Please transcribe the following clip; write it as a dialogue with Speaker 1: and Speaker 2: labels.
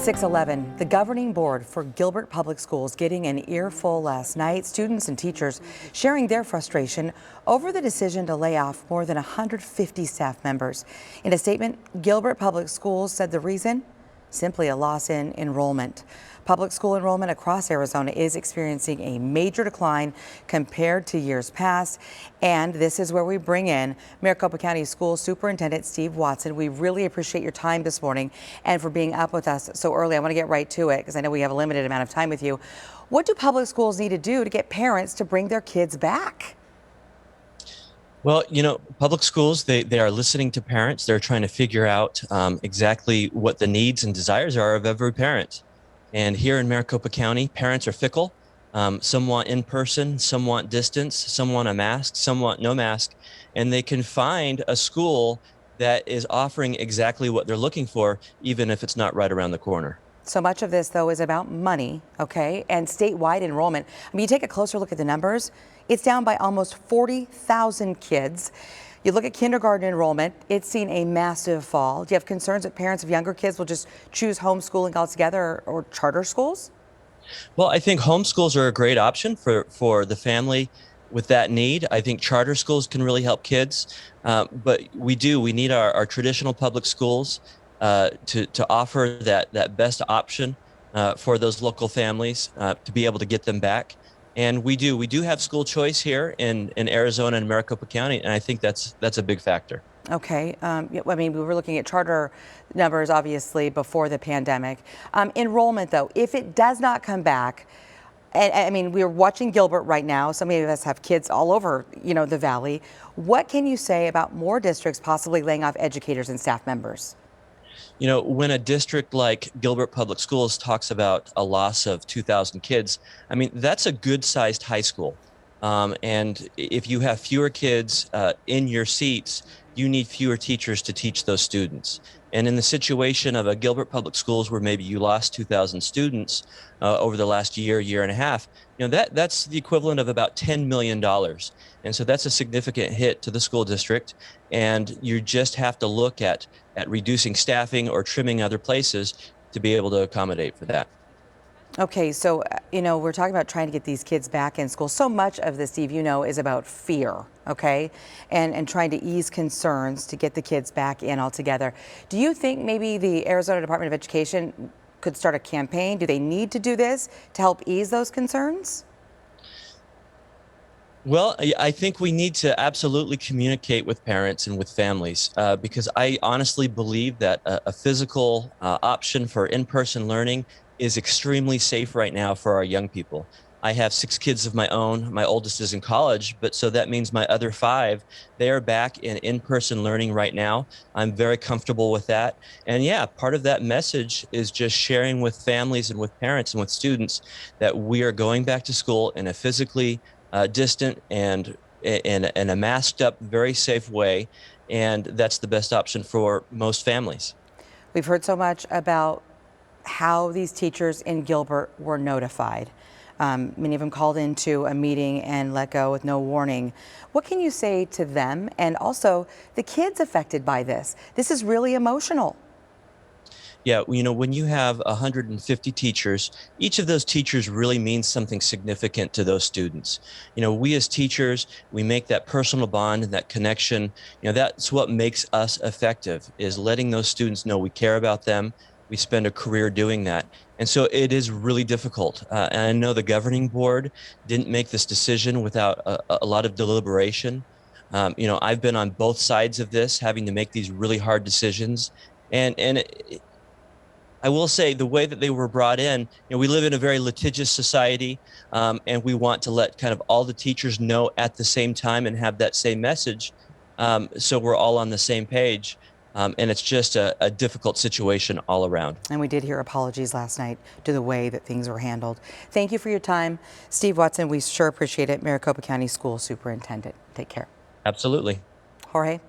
Speaker 1: It's 6:11. The governing board for Gilbert Public Schools getting an earful last night. Students and teachers sharing their frustration over the decision to lay off more than 150 staff members. In a statement, Gilbert Public Schools said the reason? Simply a loss in enrollment. Public school enrollment across Arizona is experiencing a major decline compared to years past. And this is where we bring in Maricopa County School Superintendent Steve Watson. We really appreciate your time this morning and for being up with us so early. I want to get right to it because I know we have a limited amount of time with you. What do public schools need to do to get parents to bring their kids back?
Speaker 2: Well, public schools, they are listening to parents. They're trying to figure out exactly what the needs and desires are of every parent. And here in Maricopa County, parents are fickle. Some want in person, some want distance, some want a mask, some want no mask. And they can find a school that is offering exactly what they're looking for, even if it's not right around the corner.
Speaker 1: So much of this, though, is about money, okay, and statewide enrollment. I mean, you take a closer look at the numbers, it's down by almost 40,000 kids. You look at kindergarten enrollment, it's seen a massive fall. Do you have concerns that parents of younger kids will just choose homeschooling altogether or charter schools?
Speaker 2: Well, I think homeschools are a great option for the family with that need. I think charter schools can really help kids, but we need our traditional public schools to offer that best option for those local families to be able to get them back. And we do have school choice here in Arizona and Maricopa County, and I think that's a big factor.
Speaker 1: Okay. Yeah, I mean, we were looking at charter numbers, obviously, before the pandemic. Enrollment, though, if it does not come back, and I mean, we're watching Gilbert right now. So many of us have kids all over, the valley. What can you say about more districts possibly laying off educators and staff members?
Speaker 2: When a district like Gilbert Public Schools talks about a loss of 2,000 kids, I mean, that's a good-sized high school. And if you have fewer kids in your seats, you need fewer teachers to teach those students. And in the situation of a Gilbert Public Schools where maybe you lost 2,000 students over the last year and a half, that's the equivalent of about $10 million. And so that's a significant hit to the school district. And you just have to look at reducing staffing or trimming other places to be able to accommodate for that.
Speaker 1: Okay, so, we're talking about trying to get these kids back in school. So much of this, Steve, is about fear, okay, and trying to ease concerns to get the kids back in altogether. Do you think maybe the Arizona Department of Education could start a campaign? Do they need to do this to help ease those concerns?
Speaker 2: Well, I think we need to absolutely communicate with parents and with families because I honestly believe that a physical option for in-person learning is extremely safe right now for our young people. I have 6 kids of my own. My oldest is in college, but so that means my other 5, they are back in in-person learning right now. I'm very comfortable with that. And yeah, part of that message is just sharing with families and with parents and with students that we are going back to school in a physically distant and in a masked up, very safe way. And that's the best option for most families.
Speaker 1: We've heard so much about how these teachers in Gilbert were notified. Many of them called into a meeting and let go with no warning. What can you say to them and also the kids affected by this? This is really emotional.
Speaker 2: Yeah, when you have 150 teachers, each of those teachers really means something significant to those students. We as teachers, we make that personal bond and that connection. That's what makes us effective, is letting those students know we care about them. We spend a career doing that. And so it is really difficult. And I know the governing board didn't make this decision without a lot of deliberation. I've been on both sides of this, having to make these really hard decisions. And I will say the way that they were brought in, we live in a very litigious society, and we want to let kind of all the teachers know at the same time and have that same message. So we're all on the same page. And it's just a difficult situation all around.
Speaker 1: And we did hear apologies last night to the way that things were handled. Thank you for your time. Steve Watson, we sure appreciate it. Maricopa County School Superintendent. Take care.
Speaker 2: Absolutely.
Speaker 1: Jorge.